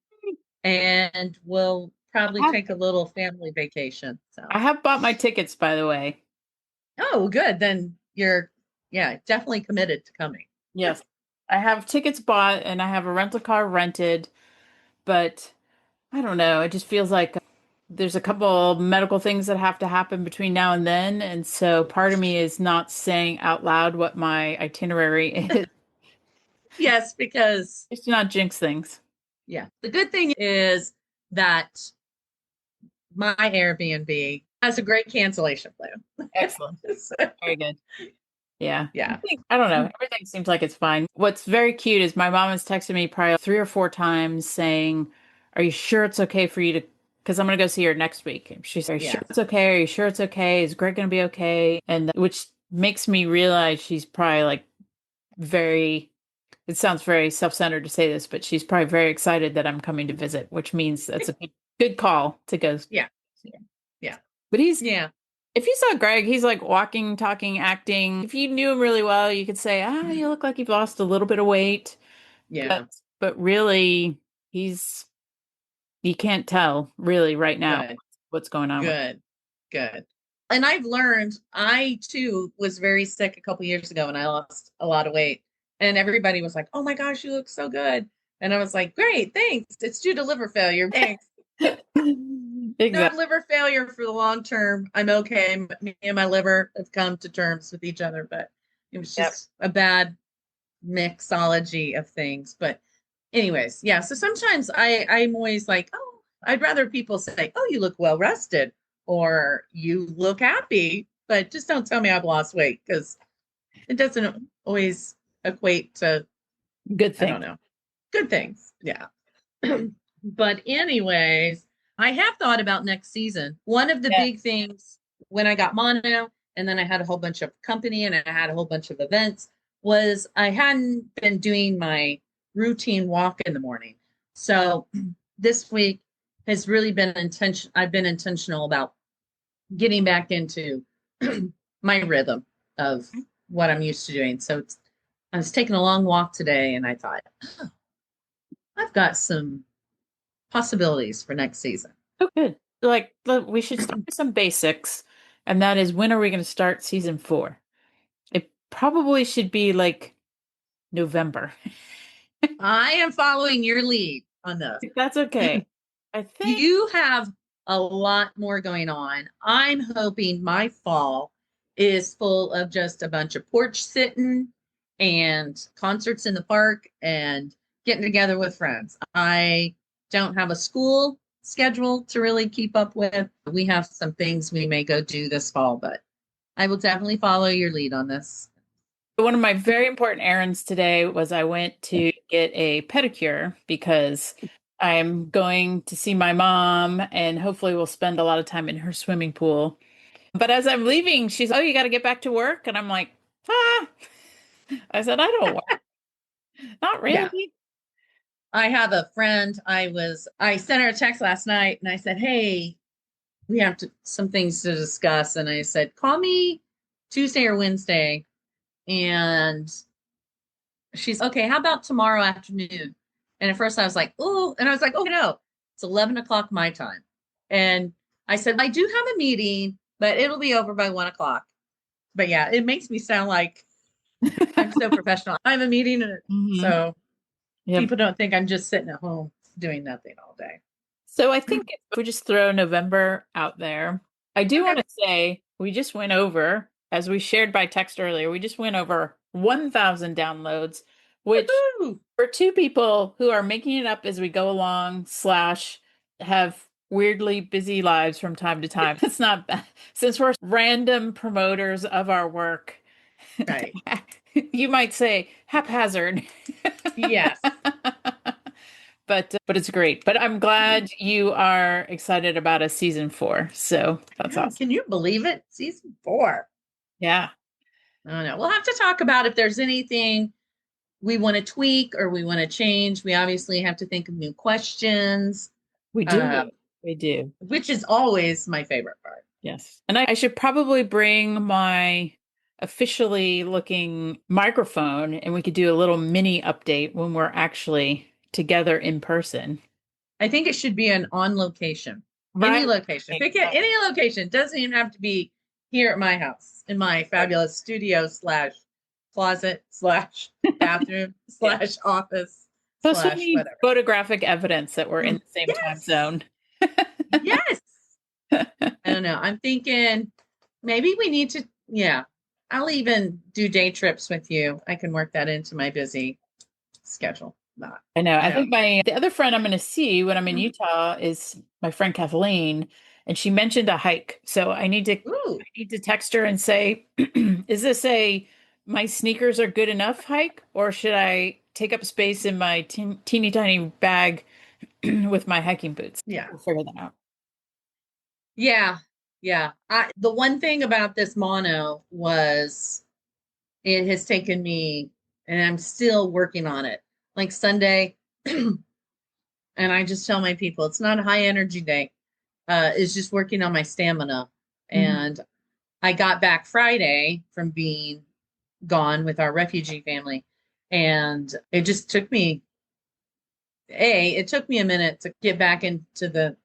Speaker 3: and we'll probably
Speaker 2: I
Speaker 3: take a little family vacation. So,
Speaker 2: have bought my tickets, by the way.
Speaker 3: oh, good. Then you're, yeah, definitely committed to coming.
Speaker 2: Yes. I have tickets bought and I have a rental car rented, but I don't know. It just feels like there's a couple medical things that have to happen between now and then. And so part of me is not saying out loud what my itinerary is.
Speaker 3: Yes, because
Speaker 2: Just to not jinx things.
Speaker 3: yeah, the good thing is that my Airbnb has a great cancellation plan.
Speaker 2: Excellent.
Speaker 3: So,
Speaker 2: Very good. Yeah.
Speaker 3: yeah.
Speaker 2: I don't know. Everything seems like it's fine. What's very cute is my mom has texted me probably 3 or 4 times saying, "Are you sure it's okay for you to?" Because I'm going to go see her next week. She's, "Are you sure
Speaker 3: Yeah.
Speaker 2: it's okay? Are you sure it's okay? Is Greg going to be okay?" And which makes me realize she's probably like very, it sounds very self-centered to say this, but she's probably very excited that I'm coming to visit, which means that's a good call to go.
Speaker 3: Yeah. Yeah.
Speaker 2: But he's,
Speaker 3: Yeah.
Speaker 2: if you saw Greg, he's like walking, talking, acting. If you knew him really well, you could say, "Ah, you look like you've lost a little bit of weight."
Speaker 3: Yeah.
Speaker 2: But really, he's, you can't tell really right now
Speaker 3: Good.
Speaker 2: what's going on with
Speaker 3: Good. Good. And I've learned, I too was very sick a couple years ago and I lost a lot of weight. And everybody was like, "Oh my gosh, you look so good." And I was like, "Great, thanks. It's due to liver failure. Thanks."
Speaker 2: him.
Speaker 3: No
Speaker 2: Exactly.
Speaker 3: liver failure for the long term. I'm okay. Me and my liver have come to terms with each other, but it was
Speaker 2: Yep.
Speaker 3: just a bad mixology of things. But anyways, yeah. So sometimes I'm always like, "Oh, I'd rather people say, 'Oh, you look well rested,' or 'You look happy,' but just don't tell me I've lost weight because it doesn't always equate to,
Speaker 2: Good
Speaker 3: I don't
Speaker 2: thing.
Speaker 3: know, good things." Yeah. But anyways, I have thought about next season. One of the
Speaker 2: Yeah.
Speaker 3: big things when I got mono, and then I had a whole bunch of company and I had a whole bunch of events, was I hadn't been doing my routine walk in the morning. So this week has really been intention. I've been intentional about getting back into my rhythm of what I'm used to doing. So I was taking a long walk today and I thought, oh, I've got some possibilities for next season.
Speaker 2: Oh, good. Like, look, we should start with some basics, and that is, when are we going to start season 4? It probably should be like November.
Speaker 3: I am following your lead on this.
Speaker 2: If that's okay. I think
Speaker 3: You have a lot more going on. I'm hoping my fall is full of just a bunch of porch sitting and concerts in the park and getting together with friends. I don't have a school schedule to really keep up with. We have some things we may go do this fall, but I will definitely follow your lead on this.
Speaker 2: one of my very important errands today was I went to get a pedicure because I'm going to see my mom and hopefully we'll spend a lot of time in her swimming pool. But as I'm leaving, she's, "Oh, you got to get back to work." And I'm like, "Ah." I said, "I don't work. Not
Speaker 3: Yeah.
Speaker 2: really."
Speaker 3: I have a friend. I sent her a text last night and I said, "Hey, we have some things to discuss." And I said, "Call me Tuesday or Wednesday." And she's okay. How about tomorrow afternoon? And at first I was like, "Oh," and I was like, "Oh no, it's 11 o'clock my time." And I said, "I do have a meeting, but it'll be over by 1 o'clock." But yeah, it makes me sound like I'm so professional. I have a meeting,
Speaker 2: Hmm.
Speaker 3: so
Speaker 2: Yep.
Speaker 3: people don't think I'm just sitting at home doing nothing all day.
Speaker 2: So I think if we just throw November out there, I do
Speaker 3: Okay.
Speaker 2: want to say we just went over, as we shared by text earlier, we just went over 1,000 downloads, which
Speaker 3: Woohoo!
Speaker 2: for 2 people who are making it up as we go along, slash, have weirdly busy lives from time to time. It's not bad. Since we're random promoters of our work,
Speaker 3: Right.
Speaker 2: you might say haphazard.
Speaker 3: Yes.
Speaker 2: But it's great. But I'm glad you are excited about a season 4. So that's
Speaker 3: Yeah,
Speaker 2: awesome.
Speaker 3: can you believe it? Season 4.
Speaker 2: Yeah,
Speaker 3: I don't know. We'll have to talk about if there's anything we want to tweak or we want to change. We obviously have to think of new questions,
Speaker 2: we do.
Speaker 3: um,
Speaker 2: We do.
Speaker 3: which is always my favorite part.
Speaker 2: Yes. And I should probably bring my officially looking microphone and we could do a little mini update when we're actually together in person.
Speaker 3: I think it should be an on location, any
Speaker 2: Right?
Speaker 3: location. Pick it
Speaker 2: Exactly.
Speaker 3: any location. Doesn't even have to be here at my house, in my fabulous studio slash closet slash bathroom
Speaker 2: Yeah.
Speaker 3: slash office
Speaker 2: Plus, we
Speaker 3: slash
Speaker 2: need
Speaker 3: whatever.
Speaker 2: photographic evidence that we're in the same time
Speaker 3: Yes.
Speaker 2: zone.
Speaker 3: Yes. I don't know. I'm thinking maybe we need to, yeah, I'll even do day trips with you. I can work that into my busy schedule. Not,
Speaker 2: I know.
Speaker 3: I
Speaker 2: I think
Speaker 3: don't.
Speaker 2: the other friend I'm going to see when I'm in Utah is my friend Kathleen. and she mentioned a hike. So
Speaker 3: Ooh,
Speaker 2: I need to text her and say, is this a my sneakers are good enough hike, or should I take up space in my teeny tiny bag with my hiking boots?
Speaker 3: yeah.
Speaker 2: We'll figure that out.
Speaker 3: Yeah. Yeah. The one thing about this mono was it has taken me, and I'm still working on it. Like Sunday, and I just tell my people it's not a high energy day. It's just working on my stamina.
Speaker 2: Mhm.
Speaker 3: And I got back Friday from being gone with our refugee family. And it just took me, it took me a minute to get back into the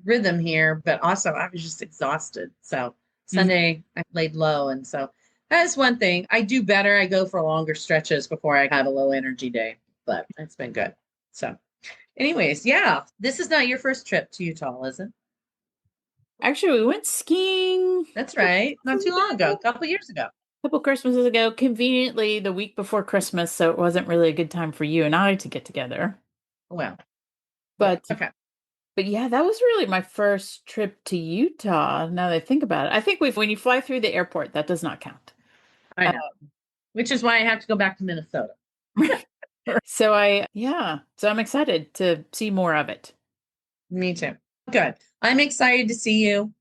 Speaker 3: rhythm here, but also I was just exhausted. So
Speaker 2: Mhm.
Speaker 3: Sunday I laid low. And so that's one thing. I do better. I go for longer stretches before I have a low energy day, but it's been good. So, anyways, yeah, this is not your first trip to Utah, is it?
Speaker 2: Actually, we went skiing
Speaker 3: That's right. Not too long ago, a
Speaker 2: a
Speaker 3: couple years ago.
Speaker 2: couple Christmases ago, conveniently the week before Christmas, so it wasn't really a good time for you and I to get together.
Speaker 3: Well, yeah.
Speaker 2: But
Speaker 3: Okay.
Speaker 2: but yeah, that was really my first trip to Utah. Now that I think about it, I think when you fly through the airport, that does not count.
Speaker 3: I know. Which is why I have to go back to Minnesota.
Speaker 2: So I'm excited to see more of it.
Speaker 3: Me too. Good. I'm excited to see you.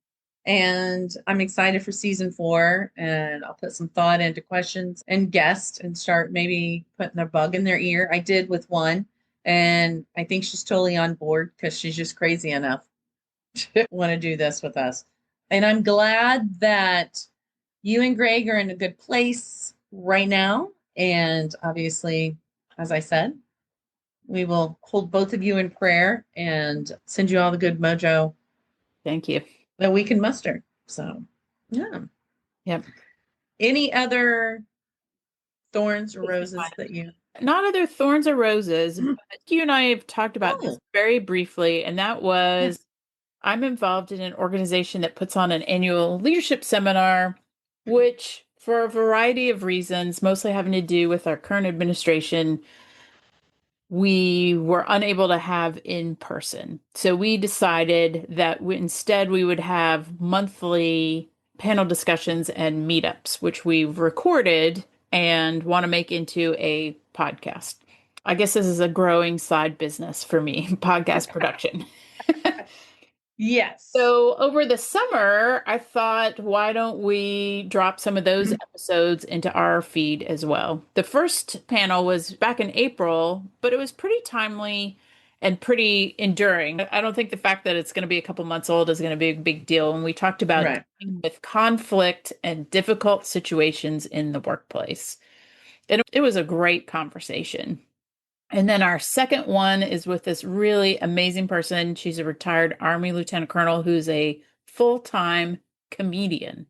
Speaker 3: And I'm excited for season 4. And I'll put some thought into questions and guests and start maybe putting a bug in their ear. I did with one. And I think she's totally on board because she's just crazy enough to want to do this with us. And I'm glad that you and Greg are in a good place right now. And obviously, as I said, we will hold both of you in prayer and send you all the good mojo
Speaker 2: Thank you.
Speaker 3: that we can muster. So, yeah.
Speaker 2: Yep.
Speaker 3: Any other thorns or
Speaker 2: This is
Speaker 3: roses
Speaker 2: fine.
Speaker 3: that you?
Speaker 2: Not other thorns or roses, but you and I have talked about this
Speaker 3: Oh,
Speaker 2: very briefly, and that
Speaker 3: yeah.
Speaker 2: was I'm involved in an organization that puts on an annual leadership seminar, which, for a variety of reasons, mostly having to do with our current administration, we were unable to have in person. So we decided that instead we would have monthly panel discussions and meetups, which we've recorded and want to make into a podcast. I guess this is a growing side business for me, podcast production.
Speaker 3: Yes.
Speaker 2: So over the summer, I thought, why don't we drop some of those episodes into our feed as well? The first panel was back in April, but it was pretty timely and pretty enduring. I don't think the fact that it's going to be a couple months old is going to be a big deal. And we talked about
Speaker 3: Right.
Speaker 2: dealing with conflict and difficult situations in the workplace. And it was a great conversation. And then our second one is with this really amazing person. She's a retired Army Lieutenant Colonel who's a full-time comedian.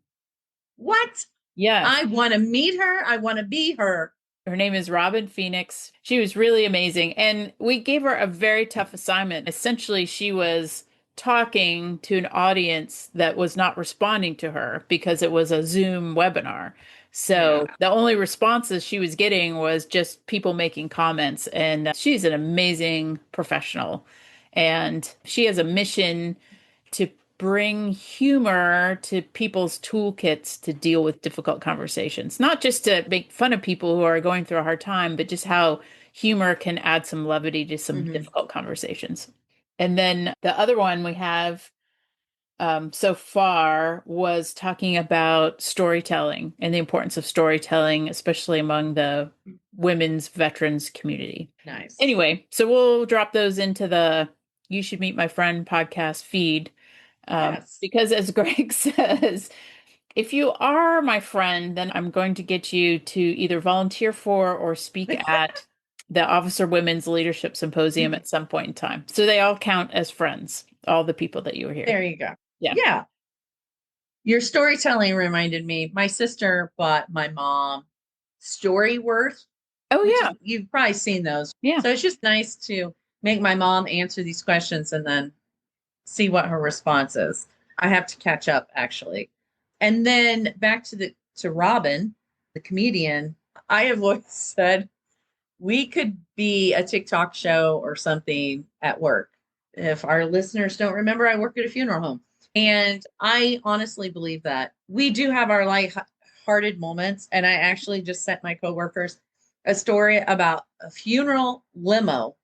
Speaker 3: What?
Speaker 2: Yes.
Speaker 3: I want to meet her. I want to be her.
Speaker 2: Her name is Robin Phoenix. She was really amazing. And we gave her a very tough assignment. Essentially, she was talking to an audience that was not responding to her because it was a Zoom webinar.
Speaker 3: Yeah.
Speaker 2: So the only responses she was getting was just people making comments. And she's an amazing professional. And she has a mission to bring humor to people's toolkits to deal with difficult conversations, not just to make fun of people who are going through a hard time, but just how humor can add some levity to some
Speaker 3: Hmm.
Speaker 2: difficult conversations. And then the other one we have so far was talking about storytelling and the importance of storytelling, especially among the women's veterans community.
Speaker 3: Nice.
Speaker 2: Anyway, so we'll drop those into the You Should Meet My Friend podcast feed
Speaker 3: Yes.
Speaker 2: because, as Greg says, if you are my friend, then I'm going to get you to either volunteer for or speak at the Officer Women's Leadership Symposium at some point in time. So they all count as friends, all the people that you were here.
Speaker 3: There you go.
Speaker 2: Yeah.
Speaker 3: Yeah. Your storytelling reminded me. My sister bought my mom Storyworth,
Speaker 2: Oh,
Speaker 3: which
Speaker 2: yeah.
Speaker 3: is, you've probably seen those.
Speaker 2: Yeah.
Speaker 3: So it's just nice to make my mom answer these questions and then see what her response is. I have to catch up actually. And then back to Robin, the comedian, I have always said we could be a TikTok show or something at work. If our listeners don't remember, I work at a funeral home. And I honestly believe that we do have our light-hearted moments. And I actually just sent my coworkers a story about a funeral limo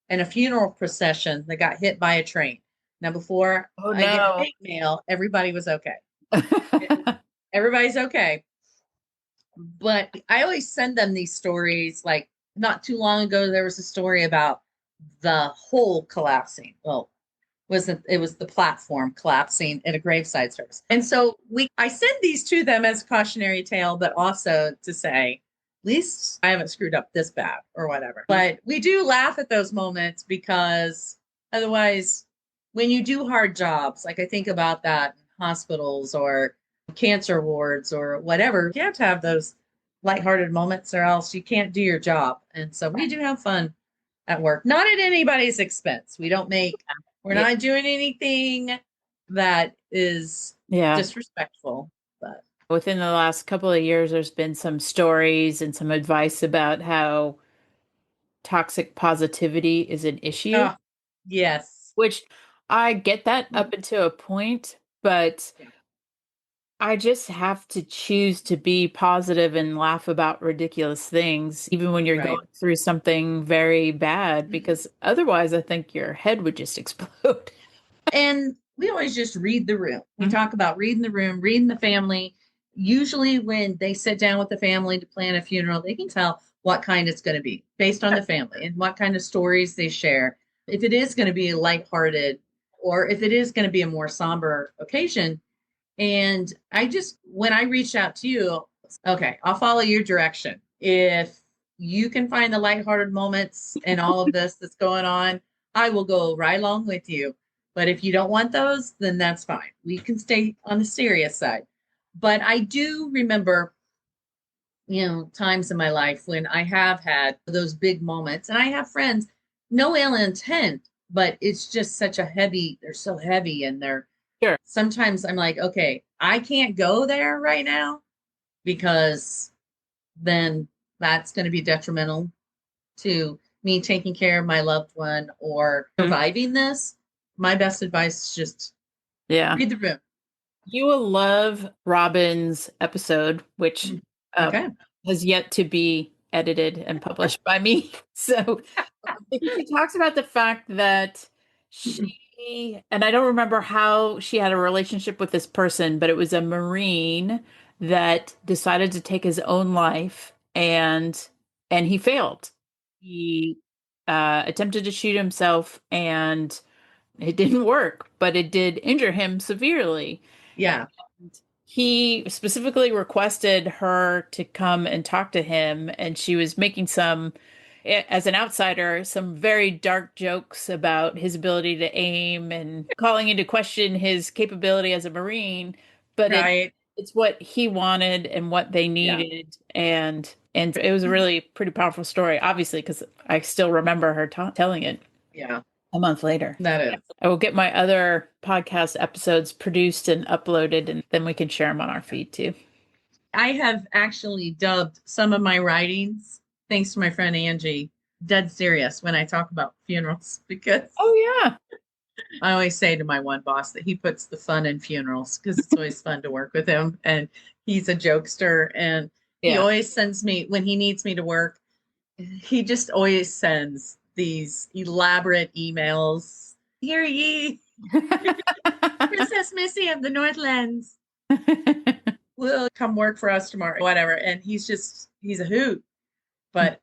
Speaker 3: and a funeral procession that got hit by a train. Now, before
Speaker 2: Oh
Speaker 3: I get
Speaker 2: no.
Speaker 3: hate mail, everybody was okay. Everybody's okay. But I always send them these stories. Like not too long ago, there was a story about the hole collapsing. Well, wasn't it was the platform collapsing at a graveside service. And so I send these to them as a cautionary tale, but also to say, at least I haven't screwed up this bad or whatever. But we do laugh at those moments because otherwise, when you do hard jobs, like I think about that in hospitals or cancer wards or whatever, you have to have those lighthearted moments or else you can't do your job. And so we do have fun at work, not at anybody's expense. We're
Speaker 2: Yeah.
Speaker 3: not doing anything that is
Speaker 2: Yeah.
Speaker 3: disrespectful, but
Speaker 2: Within the last couple of years, there's been some stories and some advice about how toxic positivity is an issue,
Speaker 3: oh, yes.
Speaker 2: which I get that up until a point, but
Speaker 3: Yeah,
Speaker 2: I just have to choose to be positive and laugh about ridiculous things, even when you're
Speaker 3: right.
Speaker 2: going through something very bad, because otherwise I think your head would just explode.
Speaker 3: And we always just read the room. We
Speaker 2: Mhm.
Speaker 3: talk about reading the room, reading the family. Usually, when they sit down with the family to plan a funeral, they can tell what kind it's going to be based on the family and what kind of stories they share. If it is going to be lighthearted or if it is going to be a more somber occasion. And when I reached out to you, okay, I'll follow your direction. If you can find the lighthearted moments and all of this that's going on, I will go right along with you. But if you don't want those, then that's fine. We can stay on the serious side. But I do remember, times in my life when I have had those big moments and I have friends, no ill intent, but it's just they're so heavy and
Speaker 2: Sure.
Speaker 3: sometimes I'm like, okay, I can't go there right now because then that's going to be detrimental to me taking care of my loved one or
Speaker 2: Mhm.
Speaker 3: surviving this. My best advice is just
Speaker 2: Yeah.
Speaker 3: read the room.
Speaker 2: You will love Robin's episode, which um,
Speaker 3: Okay.
Speaker 2: has yet to be edited and published by me. So, because she talks about the fact that and I don't remember how she had a relationship with this person, but it was a Marine that decided to take his own life and he failed. He attempted to shoot himself and it didn't work, but it did injure him severely.
Speaker 3: Yeah.
Speaker 2: He specifically requested her to come and talk to him, and she was making as an outsider, some very dark jokes about his ability to aim and calling into question his capability as a Marine. But
Speaker 3: Right.
Speaker 2: it's what he wanted and what they
Speaker 3: Yeah.
Speaker 2: needed, and it was a really pretty powerful story, obviously, because I still remember her telling it
Speaker 3: Yeah.
Speaker 2: a month later.
Speaker 3: That is.
Speaker 2: I will get my other podcast episodes produced and uploaded, and then we can share them on our feed too.
Speaker 3: I have actually dubbed some of my writings, thanks to my friend Angie, dead serious when I talk about funerals because
Speaker 2: Oh yeah.
Speaker 3: I always say to my one boss that he puts the fun in funerals because it's always fun to work with him. And he's a jokester. And he
Speaker 2: Yeah.
Speaker 3: always sends me, when he needs me to work, he just always sends these elaborate emails. Hear ye, Princess Missy of the Northlands will come work for us tomorrow, whatever. And he's a hoot. But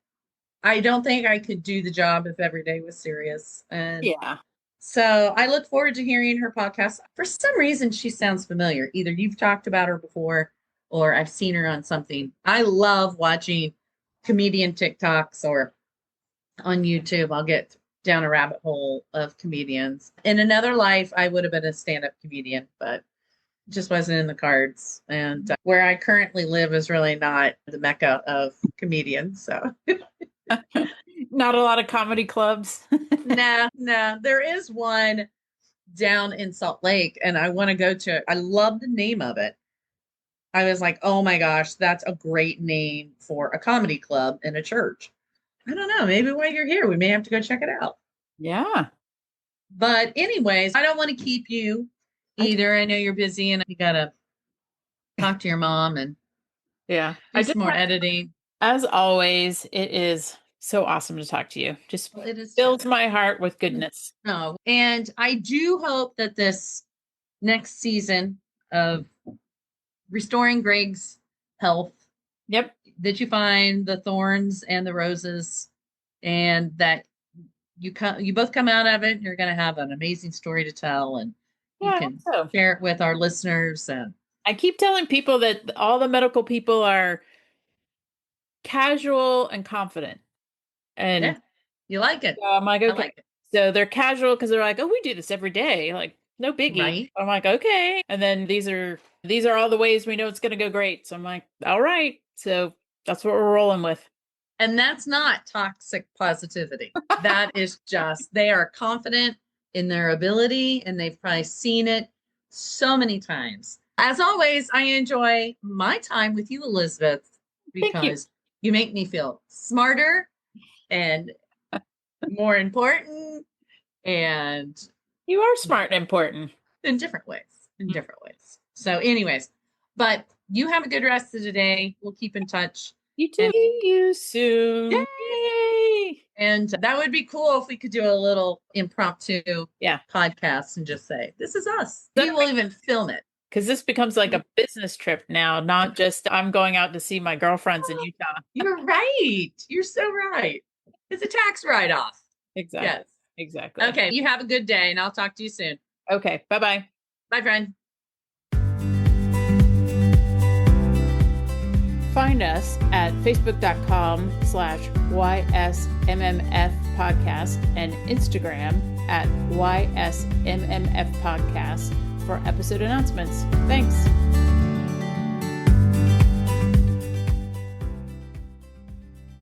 Speaker 3: I don't think I could do the job if every day was serious. And
Speaker 2: Yeah.
Speaker 3: so I look forward to hearing her podcast. For some reason, she sounds familiar. Either you've talked about her before or I've seen her on something. I love watching comedian TikToks or on YouTube. I'll get down a rabbit hole of comedians. In another life, I would have been a stand up comedian, but it just wasn't in the cards. And where I currently live is really not the mecca of comedians. So
Speaker 2: Not a lot of comedy clubs.
Speaker 3: no, there is one down in Salt Lake and I want to go to it. I love the name of it. I was like, oh my gosh, that's a great name for a comedy club in a church. I don't know. Maybe while you're here, we may have to go check it out.
Speaker 2: Yeah.
Speaker 3: But, anyways, I don't want to keep you. either. I know you're busy and you got to talk to your mom and
Speaker 2: Yeah.
Speaker 3: do some more editing.
Speaker 2: As always, it is so awesome to talk to you. Just
Speaker 3: Well, it is
Speaker 2: fills
Speaker 3: terrific.
Speaker 2: my heart with goodness.
Speaker 3: No, and I do hope that this next season of restoring Greg's health,
Speaker 2: Yep.
Speaker 3: that you find the thorns and the roses, and that you both come out of it. And you're going to have an amazing story to tell, and
Speaker 2: Yeah,
Speaker 3: you
Speaker 2: I hope
Speaker 3: can
Speaker 2: so.
Speaker 3: share it with our listeners. And
Speaker 2: I keep telling people that all the medical people are casual and confident. And
Speaker 3: yeah, you like it.
Speaker 2: so I'm like,
Speaker 3: I
Speaker 2: okay.
Speaker 3: like it.
Speaker 2: So they're casual because they're like, oh, we do this every day. Like, no biggie.
Speaker 3: Right.
Speaker 2: I'm like, okay. And then these are all the ways we know it's gonna go great. So I'm like, all right. So that's what we're rolling with.
Speaker 3: And that's not toxic positivity. That is just, they are confident in their ability and they've probably seen it so many times. As always, I enjoy my time with you, Elizabeth,
Speaker 2: Thank you.
Speaker 3: because you make me feel smarter and more important and
Speaker 2: You are smart and important.
Speaker 3: in different ways, So, anyways, but you have a good rest of the day. We'll keep in touch.
Speaker 2: You too. See you soon.
Speaker 3: Yay! And that would be cool if we could do a little impromptu podcast and just say, this is us. We will even film it.
Speaker 2: Because this becomes like a business trip now, not just I'm going out to see my girlfriends in Utah.
Speaker 3: You're right. You're so right. It's a tax write-off.
Speaker 2: Exactly.
Speaker 3: Yes.
Speaker 2: Exactly.
Speaker 3: Okay. You have a good day and I'll talk to you soon.
Speaker 2: Okay. Bye-bye.
Speaker 3: Bye, friend.
Speaker 2: Find us at facebook.com/YSMMF podcast and Instagram at YSMMF podcast for episode announcements. Thanks.